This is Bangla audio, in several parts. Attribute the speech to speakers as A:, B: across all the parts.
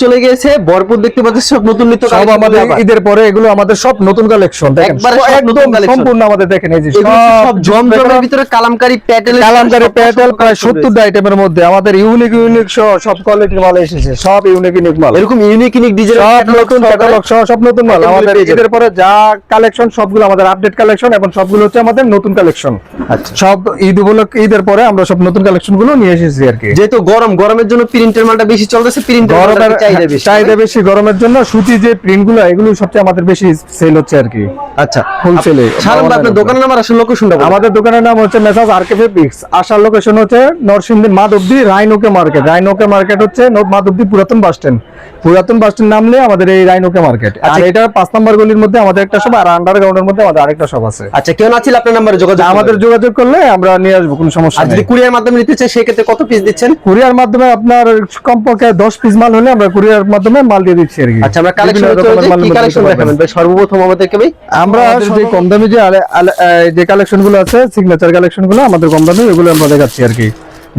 A: চলে গিয়েছে ভরপুর দেখতে পাচ্ছেন সব নতুন নিত্য
B: সব আমাদের ঈদের পরে এগুলো আমাদের সব নতুন কালেকশন দেখেন একদম সম্পূর্ণ আমাদের দেখেন এই যে
A: সব জমজমের ভিতরে কালামকারী প্যাটেল
B: প্রায় 70 আইটেমের মধ্যে আমাদের ইউনিক সব কোয়ালিটির মাল এসেছে, সব ইউনিক মাল,
A: এরকম ইউনিক ডিজাইন
B: সব নতুন ক্যাটালগ সব নতুন মাল আমাদের ঈদের পরে যা কালেকশন সবগুলো আমাদের আপডেট কালেকশন এবং সবগুলো হচ্ছে আমাদের নতুন কালেকশন।
A: আচ্ছা,
B: সব ঈদ উপলক্ষে ঈদের পরে আমরা সব নতুন কালেকশন গুলো নিয়ে এসেছি আর কি।
A: যেহেতু গরমের জন্য প্রিন্টের মালটা বেশি চলতেছে, প্রিন্টের
B: চাহিদা বেশি গরমের জন্য সুতি যে প্রিন্ট গুলো এগুলো সবচেয়ে আমাদের বেশি সেল হচ্ছে আর কি।
A: আচ্ছা,
B: হোলসেলে।
A: আপনার দোকানের নাম আর আসল লোকেশনটা বলুন।
B: আমাদের দোকানের নাম হচ্ছে মেসাজ আরকেফে পিক্স, আসার লোকেশন হচ্ছে নরসিংদী মাধবদী রাইনোকে মার্কেট হচ্ছে মাধবদী পুরাতন বাস স্ট্যান্ড নামলে আমাদের এই রাইনোকে মার্কেট। আর এটা 5 নম্বর গলির মধ্যে আমাদের একটা শপ, আর আন্ডারগ্রাউন্ডের মধ্যে আমাদের আরেকটা শপ আছে।
A: আচ্ছা, কেউ না ছিল আপনার নম্বরে
B: যোগাযোগ করলে আমরা নিয়ে আসবো, কোনো সমস্যা নেই।
A: যদি কুরিয়ার মাধ্যমে নিতে চাই সেক্ষেত্রে কত পিস দিচ্ছেন?
B: কুরিয়ার মাধ্যমে আপনার কমপক্ষে 10 পিস মাল হলে আমরা কুরিয়ার মাধ্যমে মাল দিয়ে দিচ্ছি আর কি।
A: আচ্ছা, আমরা কালেকশন দেখাবেন ভাই সর্বপ্রথম আমাদেরকে ভাই।
B: আমরা যে কম দামি যে কালেকশন গুলো আছে, সিগনেচার কালেকশন গুলো আমাদের কম দামি, ওগুলো আমরা দেখাচ্ছি আর কি।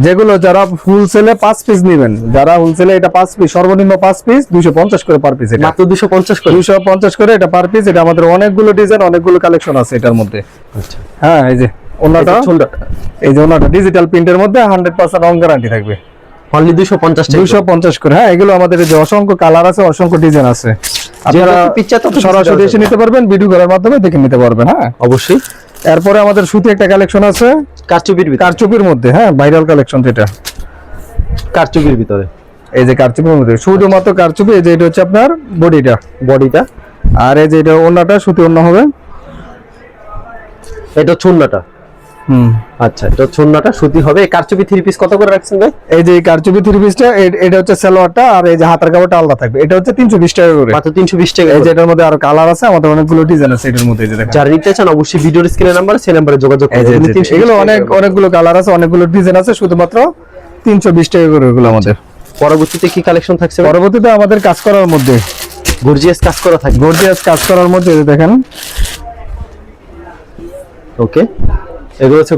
B: যেগুলো যারা হোলসেলে 5 পিস নেবেন, যারা হোলসেলে এটা 5 পিস সর্বনিম্ন 5 পিস 250 করে পার পিস, এটা
A: মাত্র 250
B: করে এটা পার পিস। এটা আমাদের অনেকগুলো ডিজাইন অনেকগুলো কালেকশন আছে এটার মধ্যে।
A: আচ্ছা,
B: হ্যাঁ, এই যে ওনাটা, এই যে ওনাটা ডিজিটাল প্রিন্টের মধ্যে 100% রং গ্যারান্টি থাকবে,
A: অনলি 250
B: করে। হ্যাঁ, এগুলো আমাদের যে অসংখ্য কালার আছে, অসংখ্য ডিজাইন আছে, আপনারা সরাসরি এসে নিতে পারবেন, ভিডিও করার মাধ্যমে দেখে নিতে পারবেন। হ্যাঁ,
A: অবশ্যই।
B: এরপরে আমাদের সুতি একটা কালেকশন আছে কারচুপির মধ্যে, হ্যাঁ ভাইরাল কালেকশন, যেটা
A: কারচুপির ভিতরে,
B: এই যে কারচুপির মধ্যে শুধুমাত্র কারচুপি। এই যে এটা হচ্ছে আপনার বডিটা, আর এই যে এটা ওন্নাটা সুতি ওন্না হবে,
A: এটা ছুন্নাটা। আচ্ছা, এটা ছুন্নাটা সুতি হবে। কারচুপি 3 পিস কত করে রাখছেন ভাই?
B: এই যে কারচুপি 3 পিসটা, এটা হচ্ছে সালোয়ারটা, আর এই যে হাতার কাপড়টা আলাদা থাকবে। এটা হচ্ছে 320 টাকা করে,
A: মাত্র 320 টাকা।
B: এই যে এটার মধ্যে আরো কালার আছে, আমাদের অনেকগুলো ডিজাইন আছে এটার মধ্যে। এই যে দেখেন,
A: যারা নিতে চান অবশ্যই ভিডিওর স্ক্রিনে নাম্বার, সেই নম্বরে যোগাযোগ করবেন।
B: এগুলো অনেকগুলো কালার আছে, অনেকগুলো ডিজাইন আছে, শুধুমাত্র 320 টাকা করে এগুলো আমাদের।
A: পরবর্তীতে কি কালেকশন থাকছে?
B: পরবর্তীতে আমাদের কাজ করার মধ্যে
A: গর্জিয়াস কাজ করা থাকবে,
B: কাজ করার মধ্যে দেখেন।
A: ওকে, এগুলো হচ্ছে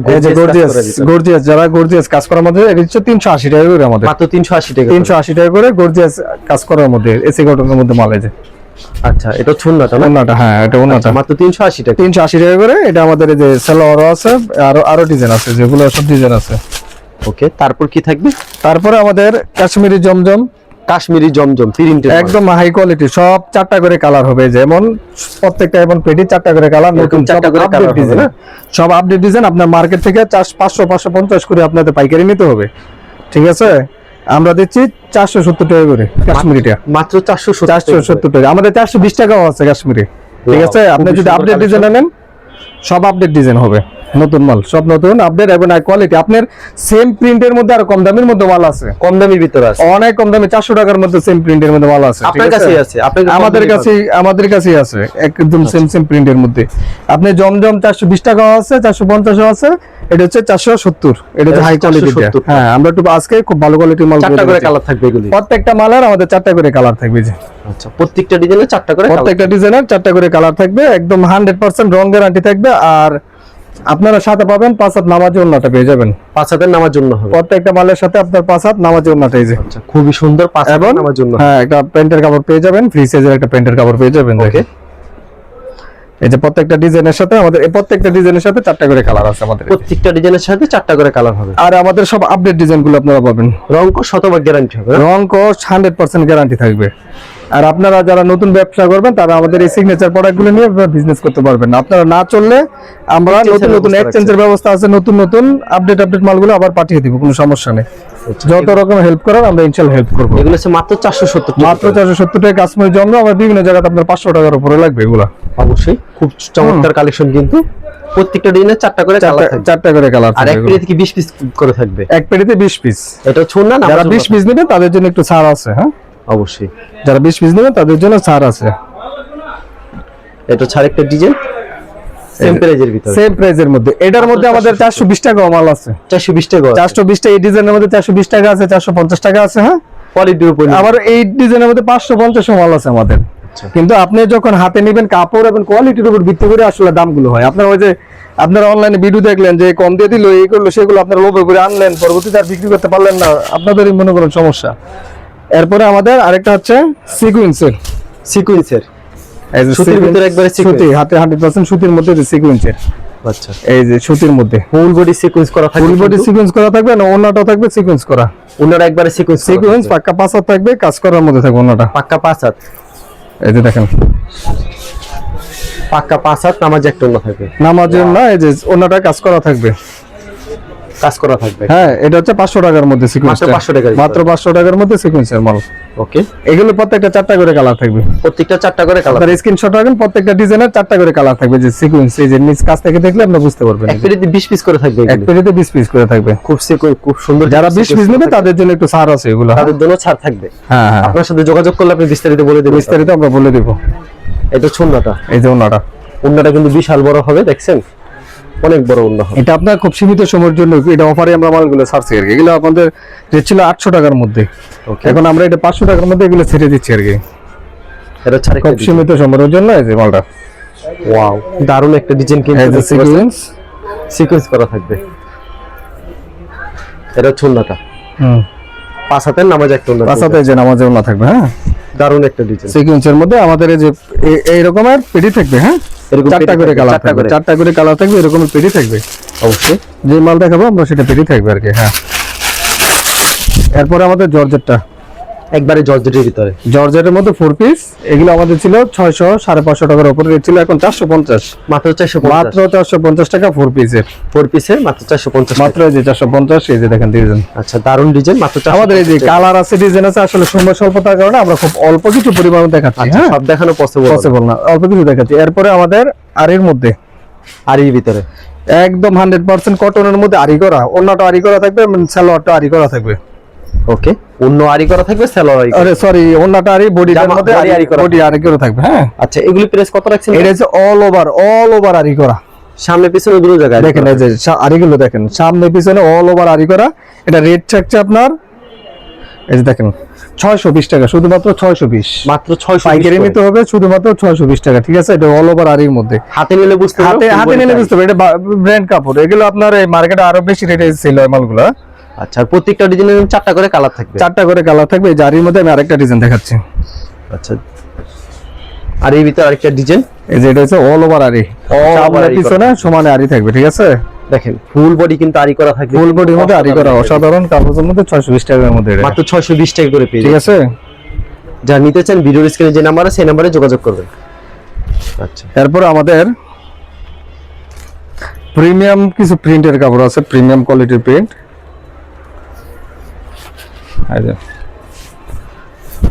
B: গর্জিয়াস যারা গর্জিয়াস কাজ করার মধ্যে, এটা হচ্ছে 380 টাকা করে আমাদের,
A: মাত্র 380 টাকা
B: করে গর্জিয়াস কাজ করার মধ্যে, এসি কটনের মধ্যে মাল। এই যে
A: আচ্ছা, এটা ছুন্নাটা না?
B: ওন্নাটা, হ্যাঁ এটা ওন্নাটা,
A: মাত্র 380
B: টাকা করে। এটা আমাদের এই যে সালোয়ারও আছে, আরো ডিজাইন আছে, যেগুলো সব ডিজাইন আছে।
A: ওকে, তারপর কি থাকবে?
B: তারপরে আমাদের কাশ্মীরি জমজম
A: প্রিন্ট,
B: একদম হাই কোয়ালিটি, সব 4টা করে কালার হবে, যেমন প্রত্যেকটা এবং পেটি 4টা করে কালার, নতুন 4টা করে কালার ডিজাইন, সব আপডেট ডিজাইন। আপনার মার্কেট থেকে 500-550 করে আপনাদের পাইকারি নিতে হবে, ঠিক আছে? আমরা দিচ্ছি 470 টাকা করে কাশ্মীরিটা,
A: মাত্র
B: 470 টাকা। আমাদের 420 টাকাও আছে কাশ্মীরি, ঠিক আছে? আপনি যদি আপডেট ডিজাইন নেন, সব আপডেট ডিজাইন হবে, নতুন মাল, সব নতুন আপডেট এবং হাই কোয়ালিটি। আপনার সেম প্রিন্টের মধ্যে আর কম দামের মধ্যে মাল আছে,
A: কম দামের ভিতরে আছে,
B: অনেক কম দামে 400 টাকার মধ্যে সেম প্রিন্টের মধ্যে মাল আছে।
A: আপনার কাছেই আছে?
B: আমাদের কাছেই আছে, একদম সেম প্রিন্টের মধ্যে। আপনি জমজম 420 টাকা আছে, 450 আছে, এটা হচ্ছে 470, এটা হচ্ছে হাই কোয়ালিটি। হ্যাঁ, আমরা একটু আজকে খুব ভালো কোয়ালিটির মাল,
A: 4টা করে কালার থাকবে এগুলি,
B: প্রত্যেকটা মালের আমাদের 4টা করে কালার থাকবে। যে
A: আচ্ছা, প্রত্যেকটা ডিজাইনের 4টা করে,
B: প্রত্যেকটা ডিজাইনের 4টা করে কালার থাকবে, একদম 100% রং গ্যারান্টি থাকবে। আর আপনারা সাথে পাবেন 5 হাত নামাজি ওন্নাটা পেয়ে যাবেন,
A: 5 হাতের নামার জন্য হবে
B: প্রত্যেকটা মালের সাথে আপনার 5 হাত নামাজি ওন্নাটা। এই যে
A: আচ্ছা, খুবই সুন্দর 5 হাত নামার জন্য।
B: হ্যাঁ, একটা প্যান্টের কাপড় পেয়ে যাবেন, ফ্রি সাইজের একটা প্যান্টের কাপড় পেয়ে যাবেন। ওকে, এই যে প্রত্যেকটা ডিজাইনের সাথে আমাদের, এই প্রত্যেকটা ডিজাইনের সাথে 4টা করে কালার আছে আমাদের,
A: প্রত্যেকটা ডিজাইনের সাথে 4টা করে কালার হবে।
B: আর আমাদের সব আপডেট ডিজাইনগুলো আপনারা পাবেন,
A: রং কো 100% গ্যারান্টি হবে,
B: রং কো 100% গ্যারান্টি থাকবে। আর আপনারা যারা নতুন ব্যবসা করবেন, তারা আমাদের এই সিগনেচার প্রোডাক্টগুলো নিয়ে বিজনেস করতে পারবেন। আপনারা না চললে আমরা নতুন এক্সচেঞ্জের ব্যবস্থা আছে, নতুন আপডেট মালগুলো আবার পাঠিয়ে দিব, কোনো সমস্যা নেই। যত রকম হেল্প করার আমরা ইনশাআল্লাহ হেল্প করব।
A: এগুলো হচ্ছে মাত্র 470
B: টাকা কাশ্মীরি জমজম, আবার বিভিন্ন জায়গাতে আপনার 500 টাকার উপরে লাগবে এগুলা।
A: অবশ্যই খুব চমৎকার কালেকশন, কিন্তু প্রত্যেকটা ডিজাইনে 4টা করে কালার থাকবে,
B: 4টা করে কালার।
A: আর এক পেটিতে কি 20 পিস করে থাকবে?
B: এক পেটিতে 20 পিস।
A: এটা ছুন্না না?
B: যারা 20 পিস নেবেন তাদের জন্য একটু ছাড় আছে। হ্যাঁ,
A: অবশ্যই,
B: যারা 20 পিস নেবেন তাদের জন্য ছাড় আছে।
A: এটা ছাড় একটা ডিজাইন সেম প্রাইজের ভিতরে,
B: সেম প্রাইজের মধ্যে। এটার মধ্যে আমাদের 420 টাকা মাল আছে,
A: 420 টাকা,
B: 420 টাকা। এই ডিজাইনের মধ্যে 420 টাকা আছে, 450 টাকা আছে। হ্যাঁ,
A: কোয়ালিটির উপর।
B: আবার এই ডিজাইনের মধ্যে 550 মাল আছে আমাদের। কিন্তু আপনি যখন হাতে নেবেন, কাপড় এবং কোয়ালিটির উপর ভিত্তি করে আসলে দামগুলো হয়। আপনার ওই যে আপনারা অনলাইনে ভিডিও দেখলেন যে কম দিয়ে দিল, এই করলো, সেগুলো আপনারা লোভে করে আনলেন, পরবর্তীতে আর বিক্রি করতে পারলেন না, আপনাদেরই মনে করেন সমস্যা। এরপরে আমাদের আরেকটা হচ্ছে সিকোয়েন্সের,
A: সিকোয়েন্সের
B: এই যে
A: সুতির ভিতরে একবারে
B: সুতি, হাতে 100% সুতির মধ্যে যে সিকোয়েন্সের,
A: আচ্ছা
B: এই যে সুতির মধ্যে
A: ফুল বডি সিকোয়েন্স করা থাকবে,
B: ফুল বডি সিকোয়েন্স করা থাকবে, না ওন্নাটাও থাকবে সিকোয়েন্স করা,
A: ওনারা একবারে সিকোয়েন্স
B: সিকোয়েন্স পাক্কা 5 হাত থাকবে, কাজ করার মধ্যে থাকবে ওন্নাটা।
A: পাক্কা 5 হাত,
B: এই যে দেখেন
A: পাক্কা 5 হাত নামাজ একটা ওন্না থাকবে,
B: নামাজের না, এই যে ওন্নাটা কাজ করা থাকবে,
A: কাজ করা থাকবে।
B: হ্যাঁ এটা হচ্ছে 500 টাকার মধ্যে সিকোয়েন্স,
A: মাত্র 500 টাকার
B: মাত্র 500 টাকার মধ্যে সিকোয়েন্সের মাল।
A: ওকে,
B: এগুলো প্রত্যেকটা 4টা করে কালার থাকবে,
A: প্রত্যেকটা 4টা করে কালার।
B: আপনার স্ক্রিনশট রাখেন, প্রত্যেকটা ডিজাইনের 4টা করে কালার থাকবে, যে সিকোয়েন্স, এই যে নিচ কাছ থেকে দেখলে আপনি বুঝতে পারবেন।
A: এক পেটিতে 20 পিস করে থাকবে,
B: এক পেটিতে 20 পিস করে থাকবে,
A: খুব সিকোয়েন্স, খুব সুন্দর।
B: যারা 20 পিস নেবে তাদের জন্য একটু ছাড় আছে এগুলো,
A: তাদের জন্য ছাড় থাকবে।
B: হ্যাঁ হ্যাঁ,
A: আপনার সাথে যোগাযোগ করলে আপনি বিস্তারিত বলে দেবেন।
B: বিস্তারিত আমরা বলে দেব।
A: এটা ছোন্নাটা,
B: এই যে ওন্নাটা,
A: ওন্নাটা কিন্তু বিশাল বড় হবে, দেখছেন অনেক বড় ওন্না হবে।
B: এটা আপনার খুব সীমিত সময়ের জন্য, এটা অফারে আমরা মালগুলো ছাড়ছি আর কি। এগুলো আমাদের রেট ছিল 800 টাকার মধ্যে,
A: ওকে,
B: এখন আমরা এটা 500 টাকার মধ্যে এগুলো ছেড়ে দিচ্ছি আর কি,
A: এটা ছাড়
B: খুব সীমিত সময়ের জন্য। এই যে মালটা,
A: ওয়াও, দারুণ একটা ডিজাইন
B: এই
A: কিন্তু
B: যে সিকোয়েন্স,
A: সিকোয়েন্স করা থাকবে। এটা ছোন্নাটা 5 হাতের নামাজ একটা ওন্না,
B: পাঁচাতে যে নামাজে ওন্না থাকবে। হ্যাঁ,
A: দারুণ একটা ডিজাইন।
B: সিকোয়েন্সের মধ্যে আমাদের এই যে এই রকমের পেটি থাকবে। হ্যাঁ,
A: এরকম
B: 4টা করে কালার
A: 4টা
B: থাকবে,
A: করে
B: 4টা করে কালার থাকবে, এরকমের পেটি থাকবে।
A: অবশ্যই
B: যে মাল দেখাবো আমরা সেটা পেটি থাকবে আর কি। হ্যাঁ, এরপরে আমাদের জর্জেটটা,
A: একবারে জর্জেটের ভিতরে,
B: জর্জেটের মধ্যে 4 পিস, এগুলো আমাদের ছিল 600 550 টাকার উপরে রেট ছিল, এখন 450,
A: মাত্র 450,
B: মাত্র 450 টাকা 4 পিসের,
A: 4 পিসের মাত্র 450
B: মাত্র এই যে 450। এই যে দেখেন ডিজাইন,
A: আচ্ছা দারুণ ডিজাইন, মাত্র 450।
B: আমাদের এই যে কালার আছে, ডিজাইন আছে, আসলে সময় স্বল্পতার কারণে আমরা খুব অল্প কিছু পরিমাণ দেখাচ্ছি।
A: আচ্ছা,
B: হ্যাঁ,
A: সব দেখানো পসিবল
B: পসিবল না, অল্প কিছু দেখাচ্ছি। এরপরে আমাদের আরির মধ্যে,
A: আর এর ভিতরে
B: একদম 100% কটনের মধ্যে আরি করা, অন্যটা আরি করা থাকবে, সালোয়ারটা আরি করা থাকবে।
A: ওকে, অন্য আরি করা থাকবে, সালোয়ার আরি করা।
B: আরে সরি, অন্যটা আরি, বডিটার
A: জামা-
B: মধ্যে
A: body আরি করা
B: বডি আরি করা থাকবে। হ্যাঁ,
A: আচ্ছা, এগুলি প্রাইস কত রাখছেন?
B: এটা হচ্ছে অল ওভার আরি করা,
A: সামনে পিছনে দুটো জায়গায়
B: দেখেন এই যে আরিগুলো দেখেন, সামনে পিছনে অল ওভার আরি করা। এটা রেট থাকছে আপনার, এই যে দেখেন 620 টাকা, শুধুমাত্র 620,
A: মাত্র 620
B: পাইকারি নিতে হবে শুধুমাত্র 620 টাকা। ঠিক আছে, এটা অল ওভার আরির মধ্যে,
A: হাতে নিলে বুঝতে
B: হাতে হাতে নিলে বুঝতে হবে এটা ব্র্যান্ড কাপড়। এগুলো আপনার এই মার্কেটে আরো বেশি রেটে সেল হয় মালগুলো।
A: আচ্ছা, আর প্রত্যেকটা ডিজাইনের 4টা করে কালার থাকবে,
B: 4টা করে কালার থাকবে। এই জারির মধ্যে আমি আরেকটা ডিজাইন দেখাচ্ছি।
A: আচ্ছা, আর এই ভিতরে আরেকটা ডিজাইন,
B: এই যে এটা হচ্ছে অল ওভার আরি, সামনে পিছনে সমানে আরি থাকবে। ঠিক আছে,
A: দেখেন ফুল বডি কিন্তু আরি করা থাকবে,
B: ফুল বডির মধ্যে আরি করা, অসাধারণ কাগজের মধ্যে 620 টাকার মধ্যে এটা।
A: মাত্র 620 টাকা করে পেয়ে
B: ঠিক
A: যাবেন।
B: আছে,
A: যা নিতে চান ভিডিওর স্ক্রিনে যে নাম্বার আছে সেই নম্বরে যোগাযোগ করবেন। আচ্ছা,
B: এরপর আমাদের প্রিমিয়াম কিছু প্রিন্টের কাপড় আছে, প্রিমিয়াম কোয়ালিটির প্রিন্ট।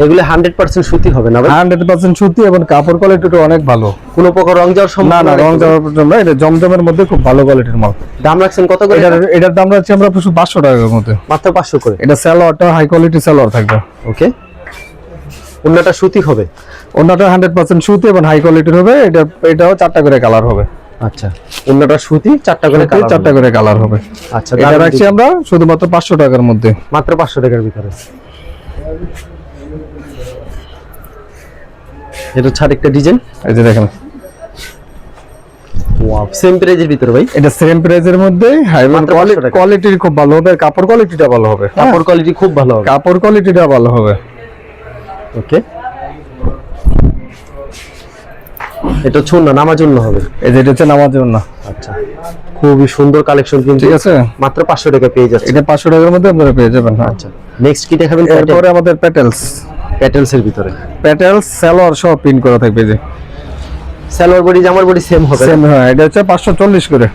A: এগুলো 100% সুতি হবে না ভাই?
B: 100% সুতি এবং কাপড় কোয়ালিটিটা অনেক ভালো,
A: কোনো প্রকার রং যাওয়ার
B: না
A: সম্ভাবনা
B: না
A: নেই?
B: রং যাওয়ার জন্য না, এটা জমজমের মধ্যে খুব ভালো কোয়ালিটির মাল।
A: দাম রাখছেন কত করে?
B: এটার দাম রাখছি আমরা 500 টাকার মধ্যে,
A: মাত্র 500 করে।
B: এটা সালোয়ারটা হাই কোয়ালিটি সালোয়ার থাকবে।
A: ওকে, অন্যটা সুতি হবে,
B: অন্যটা 100% সুতি এবং হাই কোয়ালিটির হবে। এটাও 4টা করে কালার হবে।
A: আচ্ছা, অন্যটা সুতি, 4টা করে কালার,
B: 4টা করে কালার হবে।
A: আচ্ছা,
B: এটা রাখছি আমরা শুধুমাত্র 500 টাকার মধ্যে,
A: মাত্র 500 টাকার ভিতরে। এটা ছাড় একটা ডিজাইন,
B: এই যে দেখেন
A: ওয়াও, সেম প্রাইজের ভিতরে ভাই,
B: এটা সেম প্রাইজের মধ্যে, হাই
A: মাত্র 500 টাকা।
B: কোয়ালিটি খুব ভালো হবে, কাপড় কোয়ালিটিটা ভালো হবে।
A: কাপড় কোয়ালিটি খুব ভালো হবে।
B: কাপড় কোয়ালিটিটা ভালো হবে।
A: ওকে, এটা ছোন্না নামার জন্য হবে।
B: এই যে এটা হচ্ছে নামার জন্য।
A: আচ্ছা, খুবই সুন্দর কালেকশন কিন্তু,
B: ঠিক আছে,
A: মাত্র 500 টাকা পেয়ে যাচ্ছে।
B: এটা 500 টাকার মধ্যে আপনারা পেয়ে যাবেন। হ্যাঁ,
A: আচ্ছা, নেক্সট কি দেখাবেন?
B: এরপরে আমাদের প্যাটেলস,
A: প্যাটেলস এর ভিতরে
B: প্যাটেলস সালোয়ার সব প্রিন্ট করা থাকবে। যে
A: সালোয়ার বডি জামার বডি সেম হবে,
B: সেম। হ্যাঁ, এটা হচ্ছে 540 করে,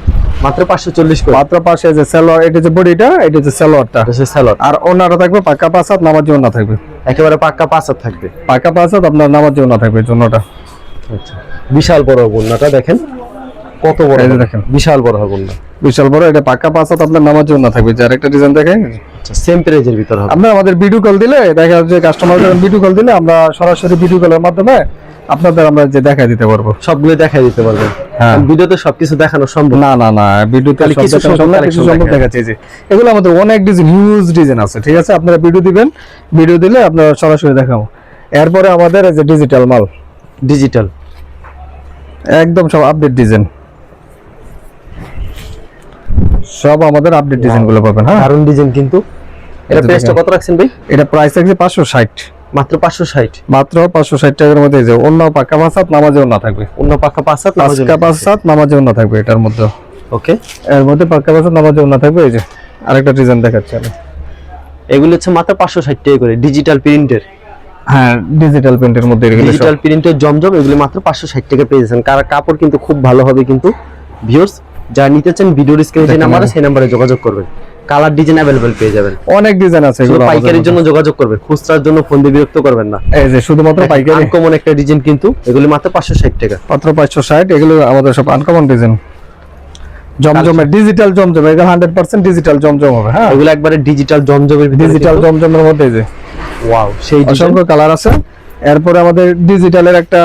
A: মাত্র 540 করে।
B: মাত্র পাশে যে সালোয়ার, এটা যে বডিটা, এটা যে সালোয়ারটা,
A: এটা হচ্ছে সালোয়ার,
B: আর ওনাটা থাকবে পাক্কা 5 হাত, নামার জন্য থাকবে
A: একেবারে পাক্কা 5 হাত থাকবে।
B: পাক্কা 5 হাত, আপনার নামার জন্য থাকবে জন্যটা।
A: আচ্ছা, বিশাল বড় বন্যাটা দেখেন কত বড়,
B: এই যে দেখেন
A: বিশাল বড় বন্যা।
B: বিশাল বড়, এটা পাক্কা 5 হাত আপনার নামার জন্য থাকবে। যে আরেকটা ডিজাইন দেখেন,
A: আচ্ছা, সেম প্রাইজের ভিতরে হবে।
B: আপনার আমাদের ভিডিও কল দিলে দেখা যাচ্ছে, কাস্টমার যখন ভিডিও কল দিলে আমরা সরাসরি ভিডিও কলের মাধ্যমে আপনাদের আমরা যে দেখাই দিতে পারবো,
A: সবগুলো দেখাই দিতে পারবেন।
B: হ্যাঁ,
A: ভিডিওতে সবকিছু দেখানো সম্ভব
B: না না না, ভিডিওতে
A: খালি কিছু সংখ্যক
B: কিছু
A: collection
B: সম্ভব দেখাচ্ছি। যে এগুলো আমাদের অনেক ডিজাইন, হিউজ ডিজাইন আছে। ঠিক আছে, আপনারা ভিডিও দিবেন, ভিডিও দিলে আপনারা সরাসরি দেখাবো। এরপরে আমাদের এই যে ডিজিটাল মাল,
A: ডিজিটাল,
B: একদম সব আপডেট ডিজাইন, সব আমাদের আপডেট ডিজাইন গুলো পাবেন। হ্যাঁ,
A: দারুণ ডিজাইন কিন্তু, এটা প্রাইসটা কত রাখছেন ভাই?
B: এটা প্রাইস আছে 560,
A: মাত্র 560,
B: মাত্র 560 টাকার মধ্যে। যে অন্য পাক্কা 5 হাত নামাজে অন্য থাকবে,
A: অন্য পাকা 5 হাত নামাজ
B: পাক্কা 5 হাত নামাজে অন্য থাকবে এটার মধ্যে।
A: ওকে,
B: এর মধ্যে পাক্কা 5 হাত নামাজে অন্য থাকবে। এই যে আরেকটা ডিজাইন দেখাচ্ছি আমি।
A: এগুলো হচ্ছে মাত্র 560 টাকা করে, ডিজিটাল প্রিন্টের।
B: হ্যাঁ, ডিজিটাল প্রিন্টের মধ্যে এগুলো সব।
A: ডিজিটাল প্রিন্টের জমজম, এগুলো মাত্র 560 টাকা পেয়ে যাচ্ছেন। কাপড় কিন্তু খুব ভালো হবে কিন্তু ভিউয়ার্স, যা নিতে চান ভিডিওর স্ক্রিনে যে নাম্বার আছে সেই নম্বরে যোগাযোগ করবেন। কালার ডিজাইন अवेलेबल পেয়ে যাবেন,
B: অনেক ডিজাইন আছে
A: শুধু
B: এগুলো।
A: পাইকারির জন্য যোগাযোগ করবেন, খুচরার জন্য ফোন দিয়ে বিরক্ত করবেন না।
B: এই যে শুধুমাত্র পাইকারি,
A: আনকমন একটা ডিজাইন কিন্তু, এগুলো মাত্র 560 টাকা।
B: মাত্র 560। এগুলো আমাদের সব আনকমন ডিজাইন, জমজমে ডিজিটাল জমজম, এগুলো 100% ডিজিটাল জমজম হবে। হ্যাঁ,
A: এগুলো একবারে ডিজিটাল জমজমের ভিতরে,
B: ডিজিটাল জমজমের মধ্যে। এই যে
A: ওয়াও, সেই ডিজাইন।
B: অসংখ্য কালার আছে। এরপরে আমাদের ডিজিটালের একটা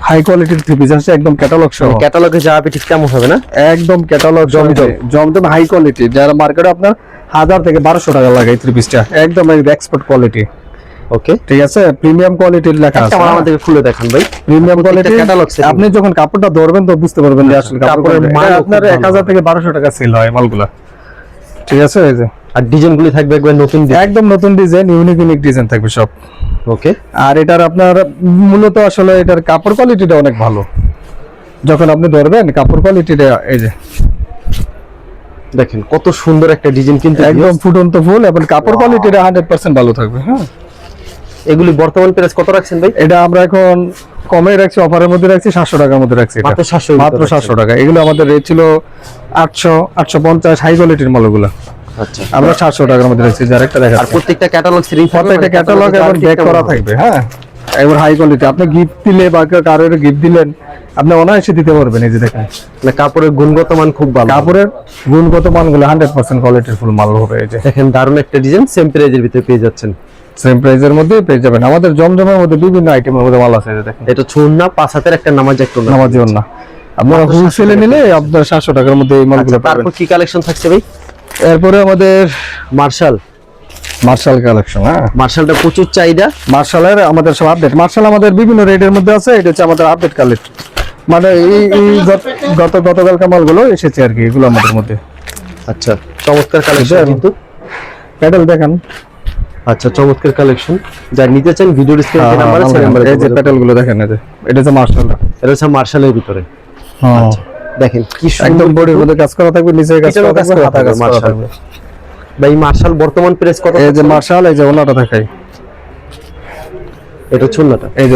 B: হাই কোয়ালিটির থ্রি পিস আছে, একদম ক্যাটালগ সহ।
A: ক্যাটালগে যা হবে ঠিক তেমন হবে না,
B: একদম ক্যাটালগ জমজম, জমজম হাই কোয়ালিটি, যারা মার্কেটে আপনার 1000 থেকে 1200 টাকা লাগে এই থ্রি পিসটা, একদম এক্সপোর্ট কোয়ালিটি।
A: ওকে,
B: ঠিক আছে, প্রিমিয়াম কোয়ালিটির লেখা আছে।
A: আমার আমাদেরকে খুলে দেখান ভাই।
B: প্রিমিয়াম কোয়ালিটি
A: ক্যাটালগ সেট,
B: আপনি যখন কাপড়টা ধরবেন তো বুঝতে পারবেন যে আসলে কাপড়ের
A: কাপড়ের
B: মান
A: মান
B: আপনার 1000 থেকে 1200 টাকা সেল হয় মালগুলা। ঠিক আছে, এই যে
A: আর ডিজাইনগুলি থাকবে একবার নতুন ডিজাইন।
B: একদম নতুন ডিজাইন, ইউনিক ডিজাইন থাকবে সব।
A: ওকে,
B: আর এটার আপনার মূলত আসলে এটার কাপড় কোয়ালিটিটা অনেক ভালো, যখন আপনি ধরবেন কাপড় কোয়ালিটিটা। এই যে
A: দেখেন কত সুন্দর একটা ডিজাইন কিন্তু,
B: একদম ফুটন্ত ফুল, এবং কাপড় কোয়ালিটিটা 100% ভালো থাকবে। হ্যাঁ,
A: এগুলি বর্তমান প্রাইস কত রাখছেন ভাই?
B: এটা আমরা এখন কমে রাখছি, অফারের মধ্যে রাখছি 700 টাকার মধ্যে রাখছি এটা।
A: মাত্র 700,
B: মাত্র 700 টাকা। এগুলো আমাদের রেট ছিল 800, 850 হাই কোয়ালিটির মালগুলো,
A: আচ্ছা।
B: আমরা 700 টাকার মধ্যে রাখছি। যার একটা
A: আর
B: দেখাচ্ছি,
A: প্রত্যেকটা ক্যাটালগ সিরিজ,
B: প্রত্যেকটা ক্যাটালগ এবং ব্যাক করা থাকবে। হ্যাঁ, এবার হাই কোয়ালিটি, আপনি গিফট দিলে বা কারোর গিফট দিলেন, আপনি অনায়াসে দিতে পারবেন। এই যে দেখেন,
A: মানে কাপড়ের গুণগত মান খুব ভালো,
B: কাপড়ের গুণগত মানগুলো 100% কোয়ালিটির ফুল মাল হবে। এই যে
A: দেখেন দারুণ একটা ডিজাইন, সেম প্রাইজের ভিতরে পেয়ে যাচ্ছেন,
B: সেম প্রাইসের মধ্যে পেয়ে যাবেন। আমাদের জমজমের মধ্যে বিভিন্ন আইটেমের মধ্যে মাল আছে। এই যে দেখেন,
A: এটা ছুন্না 5 হাতের একটা নামাজ, একটা
B: নামাজি না, আপনারা
A: মাত্র 700
B: হোলসেলে নিলে আপনার 700 টাকার মধ্যে এই মালগুলো পাবেন।
A: তারপর কি কালেকশন থাকছে ভাই?
B: এরপরে আমাদের
A: মার্শাল
B: কালেকশন। হ্যাঁ,
A: মার্শালটা প্রচুর চাহিদা।
B: মার্শালের আমাদের সব আপডেট, মার্শাল আমাদের বিভিন্ন রেটের মধ্যে আছে। এটা হচ্ছে আমাদের আপডেট কালেকশন, মানে এই গতকালকার মালগুলো এসেছে আর কি, এগুলো আমাদের মধ্যে।
A: আচ্ছা, চমৎকার কালেকশন কিন্তু,
B: প্যাডেল দেখেন।
A: আচ্ছা, চমৎকার কালেকশন, যা নিতে চান ভিডিওর স্ক্রিনে যে নাম্বার আছে সেই নাম্বারে
B: এই যে প্যাডেল গুলো দেখেন, এই যে এটা হচ্ছে মার্শালটা।
A: এটা হচ্ছে মার্শালের ভিতরে।
B: হ্যাঁ,
A: দেখেন কি
B: একদম
A: সুন্দর
B: বডির মধ্যে কাজ করা থাকবে, নিচে কাজ
A: এটারও
B: করা
A: কাজ
B: থাকবে,
A: করা
B: হাতা কাজ
A: থাকবে,
B: করা
A: মার্শাল।
B: থাকবে।
A: ভাই মার্শাল বর্তমান প্রাইস কত?
B: এই যে মার্শাল, এই যে ওনাটা দেখাই,
A: এটা ছুন্নাটা,
B: এই যে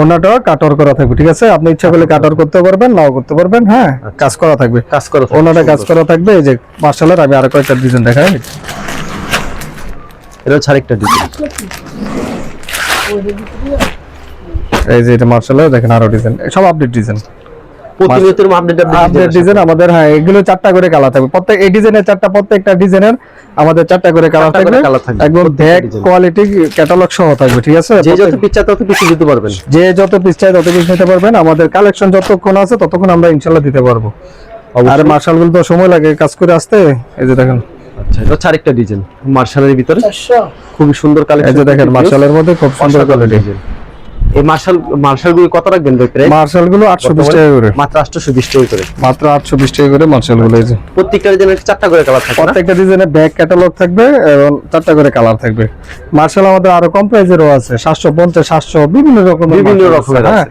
B: ওনাটা কাটর করা থাকবে। ঠিক আছে, আপনি ইচ্ছা করলে কাটর করতে পারবেন, নাও করতে পারবেন। হ্যাঁ, কাজ করা থাকবে,
A: কাজ করা থাকবে,
B: ওনাটা কাজ করা থাকবে। এই যে মার্শালের আমি আরো কয়েকটা ডিজাইন দেখাই।
A: এটা হচ্ছে আরেকটা ডিজাইন।
B: এই যে এটা মার্শালের দেখেন আরো ডিজাইন, সব আপডেট ডিজাইন,
A: প্রতিনিয়ত আপডেট
B: ডিজাইন আমাদের। হ্যাঁ, এগুলো 4টা করে কালার থাকবে, প্রত্যেক এই ডিজাইনের 4টা, প্রত্যেকটা ডিজাইনের আমাদের 4টা করে কালার থাকবে, একদম ব্যাক কোয়ালিটি ক্যাটালগ সহ থাকবে। ঠিক আছে,
A: যে যত পিস চাই তত পিস দিতে পারবেন,
B: যে যত পিস চাই তত পিস নিতে পারবেন। আমাদের কালেকশন যতক্ষণ আছে ততক্ষণ আমরা ইনশাআল্লাহ দিতে পারবো। আর মার্শাল গুলো তো সময় লাগে কাজ করে আসতে। এই যে দেখেন,
A: আচ্ছা, এটা হচ্ছে আরেকটা ডিজাইন মার্শালের ভিতরে, খুবই সুন্দর কালেকশন।
B: এই যে দেখেন, মার্শালের মধ্যে খুব সুন্দর কোয়ালিটি।
A: এই মার্শাল গুলো কত রাখবেন ভাই প্রাইস?
B: মার্শাল গুলো 820 টাকা করে,
A: মাত্র 820 টাকা করে,
B: মাত্র 820 টাকা করে মার্শাল গুলো। এই যে
A: প্রত্যেকটা ডিজাইনের 4টা করে কালার থাকবে,
B: প্রত্যেকটা ডিজাইনের ব্যাক ক্যাটালগ থাকবে এবং 4টা করে কালার থাকবে। মার্শাল আমাদের আরো কম প্রাইজেরও আছে, 750, 700, বিভিন্ন রকমের। হ্যাঁ,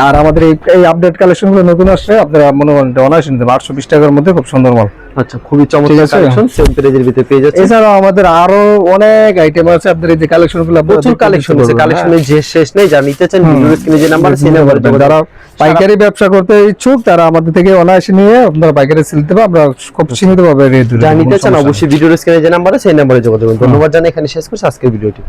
B: আর আমাদের এই আপডেট কালেকশন গুলো নতুন আসছে, আপনারা মনে করেন অনায়াসে নিতে 820 টাকার মধ্যে খুব সুন্দর মাল।
A: আচ্ছা, খুবই চমৎকার কালেকশন, সেম প্রাইজের ভিতরে পেয়ে যাচ্ছে।
B: এছাড়াও আমাদের আরো অনেক আইটেম আছে, আপনাদের এই যে কালেকশন গুলো
A: প্রচুর কালেকশন আছে, কালেকশনের যে শেষ নেই। যা নিতে চান ভিডিওর স্ক্রিনে যে নাম্বার আছে সেই নাম্বারে যোগাযোগ।
B: যারা পাইকারি ব্যবসা করতে ইচ্ছুক তারা আমাদের থেকে অনায়াসে নিয়ে আপনারা পাইকারি সেল দিতে পারবেন, আমরা খুব সীমিত ভাবে রেট দিই।
A: যা নিতে চান অবশ্যই ভিডিওর স্ক্রিনে যে নাম্বার আছে সেই নাম্বারে যোগাযোগ করুন। ধন্যবাদ জানাই, এখানে শেষ করছি আজকের ভিডিওটি।